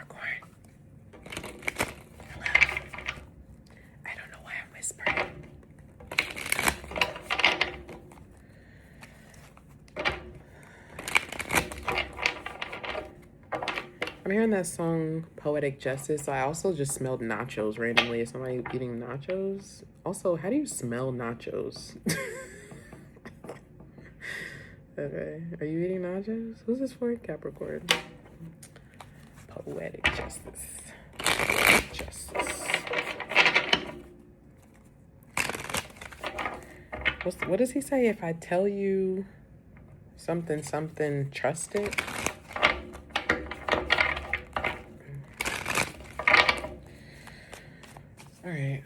Capricorn. Hello. I don't know why I'm whispering. I'm hearing that song Poetic Justice. I also just smelled nachos randomly. Is somebody eating nachos? Also, how do you smell nachos? Okay. Are you eating nachos? Who's this for? Capricorn. Poetic Justice. Justice. What does he say? If I tell you something, something, trust it? All right.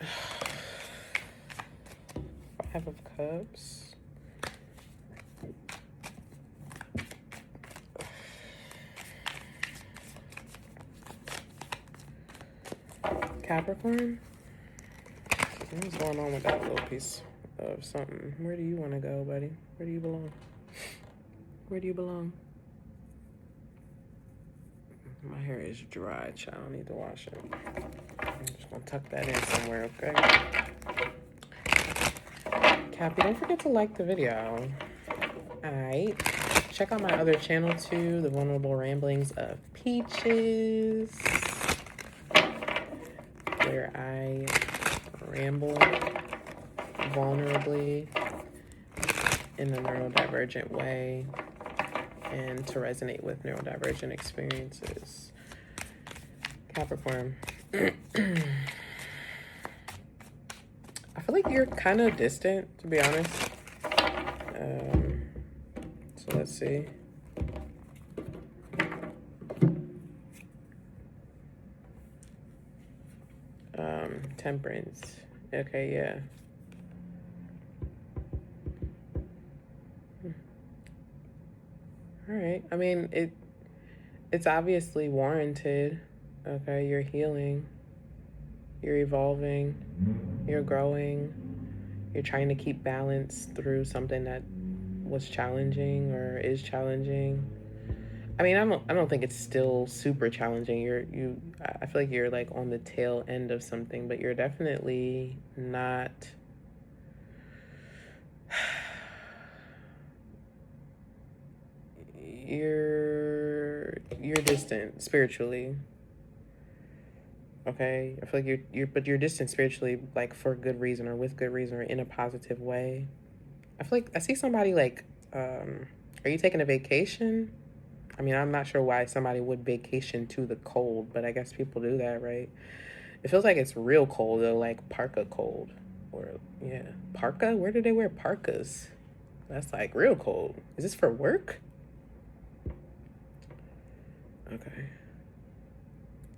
5 of Cups. Capricorn? What's going on with that little piece of something? Where do you want to go, buddy? Where do you belong? Where do you belong? My hair is dry, child. I don't need to wash it. I'm just going to tuck that in somewhere, okay? Cappy, don't forget to like the video. Alright. Check out my other channel, too. The Vulnerable Ramblings of Peaches. Where I ramble vulnerably in a neurodivergent way and to resonate with neurodivergent experiences. Capricorn. I feel like you're kind of distant, to be honest. So let's see. Temperance. Okay, yeah. All right. I mean, it's obviously warranted. Okay, you're healing. You're evolving. You're growing. You're trying to keep balance through something that was challenging or is challenging. I mean, I don't think it's still super challenging. I feel like you're like on the tail end of something, but you're definitely not. You're distant spiritually. Okay, I feel like you're distant spiritually, like for good reason or with good reason or in a positive way. I feel like I see somebody like, are you taking a vacation? I mean, I'm not sure why somebody would vacation to the cold, but I guess people do that, right? It feels like it's real cold, though, like parka cold. Or, yeah, parka? Where do they wear parkas? That's like real cold. Is this for work? Okay.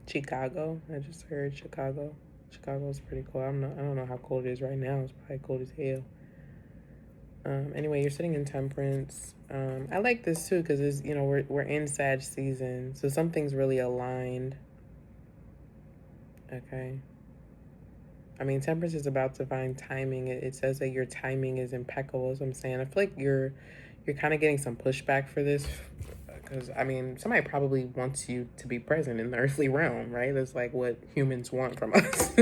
Chicago. I just heard Chicago. Chicago's pretty cold. I don't know how cold it is right now. It's probably cold as hell. Anyway, you're sitting in temperance. I like this too because it's, we're in Sag season, so something's really aligned. Okay. I mean, temperance is about divine timing. It says that your timing is impeccable. As I'm saying, I feel like you're kind of getting some pushback for this because I mean, somebody probably wants you to be present in the earthly realm, right? That's like what humans want from us.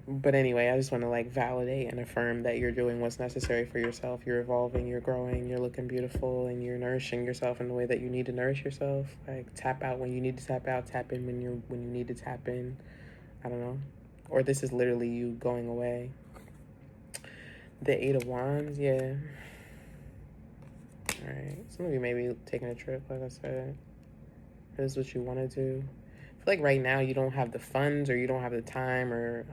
But anyway, I just want to like validate and affirm that you're doing what's necessary for yourself. You're evolving, you're growing, you're looking beautiful, and you're nourishing yourself in the way that you need to nourish yourself. Like tap out when you need to tap out, tap in when you need to tap in. I don't know. Or this is literally you going away. The 8 of Wands, yeah. All right. Some of you may be taking a trip, like I said. This is what you want to do. I feel like right now you don't have the funds or you don't have the time or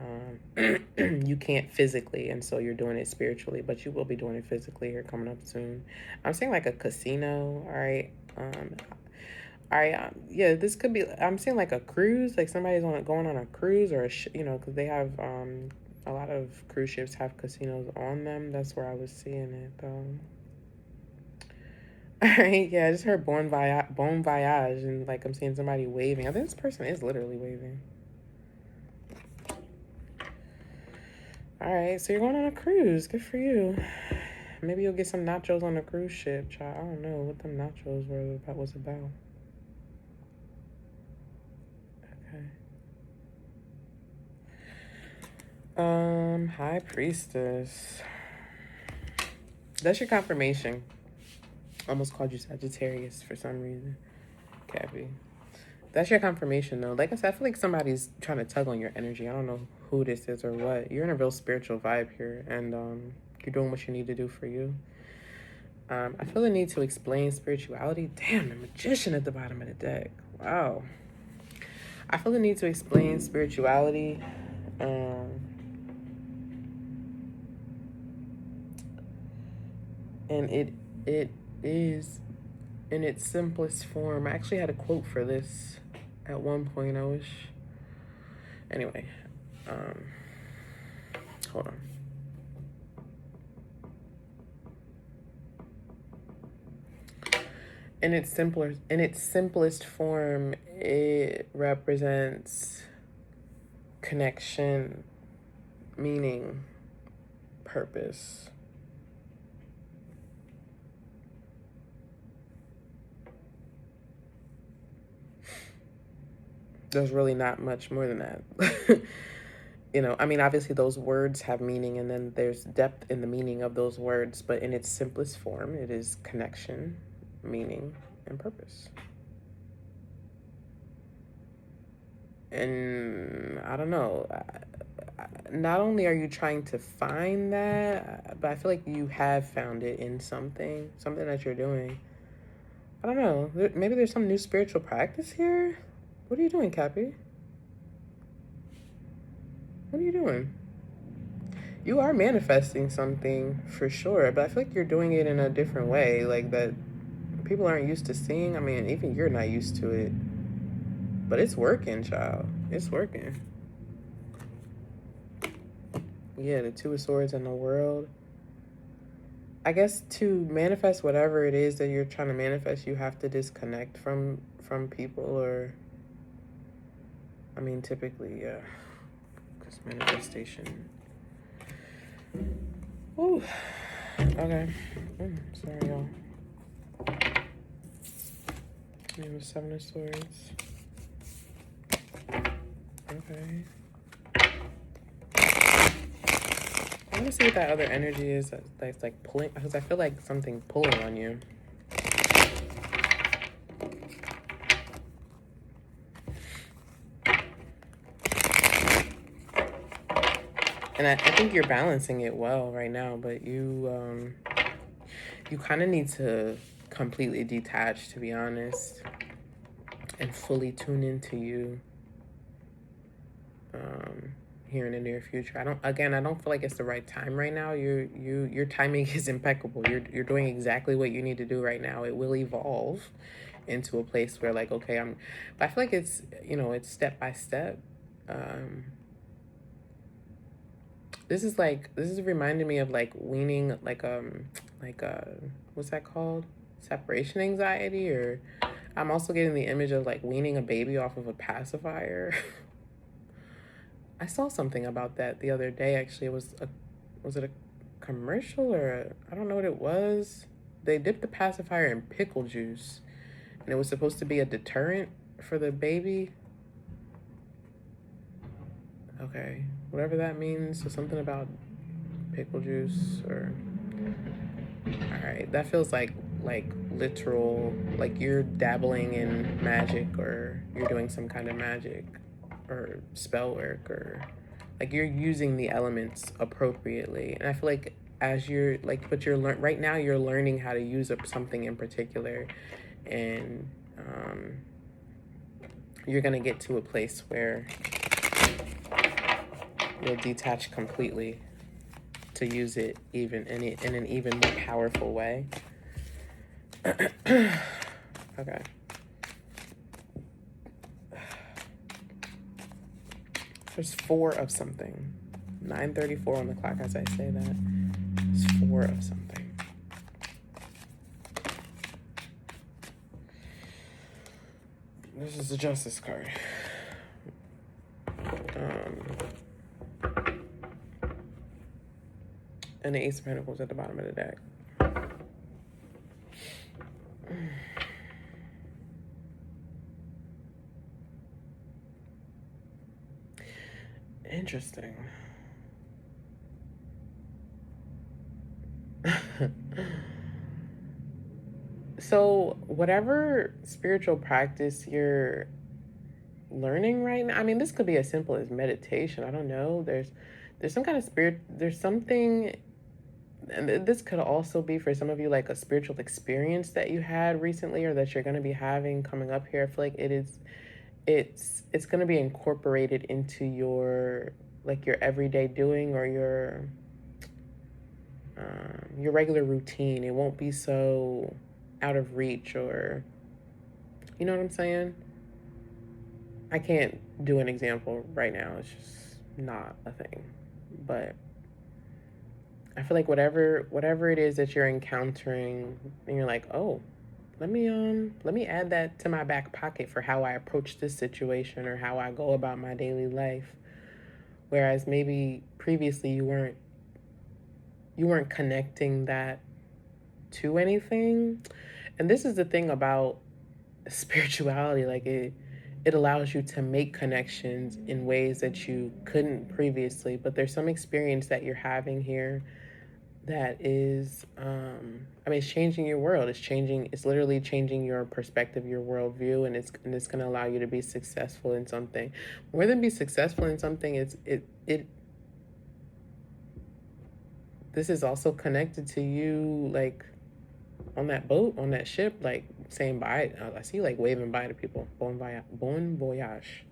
you can't physically, and so you're doing it spiritually, but you will be doing it physically here coming up soon. I'm saying like a casino, all right? All right, yeah, this could be, I'm seeing like a cruise, like somebody's going on a cruise or because they have, a lot of cruise ships have casinos on them. That's where I was seeing it, though. All right, yeah, I just heard bon voyage, and like I'm seeing somebody waving. I think this person is literally waving. All right, so you're going on a cruise. Good for you. Maybe you'll get some nachos on a cruise ship, child. I don't know what them nachos was about. High Priestess. That's your confirmation. Almost called you Sagittarius for some reason. Cappy. That's your confirmation, though. Like I said, I feel like somebody's trying to tug on your energy. I don't know who this is or what. You're in a real spiritual vibe here, and you're doing what you need to do for you. I feel the need to explain spirituality. Damn, the Magician at the bottom of the deck. Wow. I feel the need to explain spirituality. And it is in its simplest form. I actually had a quote for this at one point. I wish. Anyway, hold on. In its simplest form, it represents connection, meaning, purpose. There's really not much more than that. You know, I mean, obviously those words have meaning, and then there's depth in the meaning of those words, but in its simplest form, it is connection, meaning, and purpose. And I don't know, not only are you trying to find that, but I feel like you have found it in something that you're doing. I don't know, maybe there's some new spiritual practice here. What are you doing, Cappy? What are you doing? You are manifesting something for sure, but I feel like you're doing it in a different way, like that people aren't used to seeing. I mean, even you're not used to it, but it's working, child. It's working. Yeah, the Two of Swords in the world. I guess to manifest whatever it is that you're trying to manifest, you have to disconnect from people, or I mean, typically, yeah, because manifestation. Ooh. Okay. Sorry, y'all. We have 7 of Swords. Okay. I want to see what that other energy is that's like pulling, because I feel like something's pulling on you. And I think you're balancing it well right now, but you kind of need to completely detach, to be honest, and fully tune into you here in the near future. I don't feel like it's the right time right now. Your timing is impeccable. You're doing exactly what you need to do right now. It will evolve into a place where, like, okay, but I feel like it's, you know, it's step by step. This is reminding me of like weaning, like what's that called? Separation anxiety, or I'm also getting the image of like weaning a baby off of a pacifier. I saw something about that the other day. Actually, was it a commercial, or I don't know what it was. They dipped the pacifier in pickle juice, and it was supposed to be a deterrent for the baby. Okay, whatever that means. So something about pickle juice, or all right, that feels like literal, like you're dabbling in magic, or you're doing some kind of magic or spell work, or like you're using the elements appropriately. And I feel like as you're like, but you're right now you're learning how to use something in particular, and you're gonna get to a place where you'll detach completely to use it even in an even more powerful way. Okay. There's 4 of something. 9:34 on the clock as I say that. There's 4 of something. This is the Justice card. And the Ace of Pentacles at the bottom of the deck. Interesting. So whatever spiritual practice you're learning right now, I mean, this could be as simple as meditation. I don't know. There's some kind of spirit, there's something, and this could also be for some of you like a spiritual experience that you had recently or that you're going to be having coming up here. I feel like it's going to be incorporated into your like your everyday doing or your regular routine. It won't be so out of reach, or you know what I'm saying? I can't do an example right now. It's just not a thing. But I feel like whatever it is that you're encountering and you're like, "Oh, let me add that to my back pocket for how I approach this situation or how I go about my daily life." Whereas maybe previously you weren't connecting that to anything. And this is the thing about spirituality, like it allows you to make connections in ways that you couldn't previously, but there's some experience that you're having here that is I mean, it's changing your world. It's literally changing your perspective, your worldview, and it's going to allow you to be successful in something. More than be successful in something, it this is also connected to you, like on that boat, on that ship, like saying bye. I see you like waving bye to people. Bon voyage.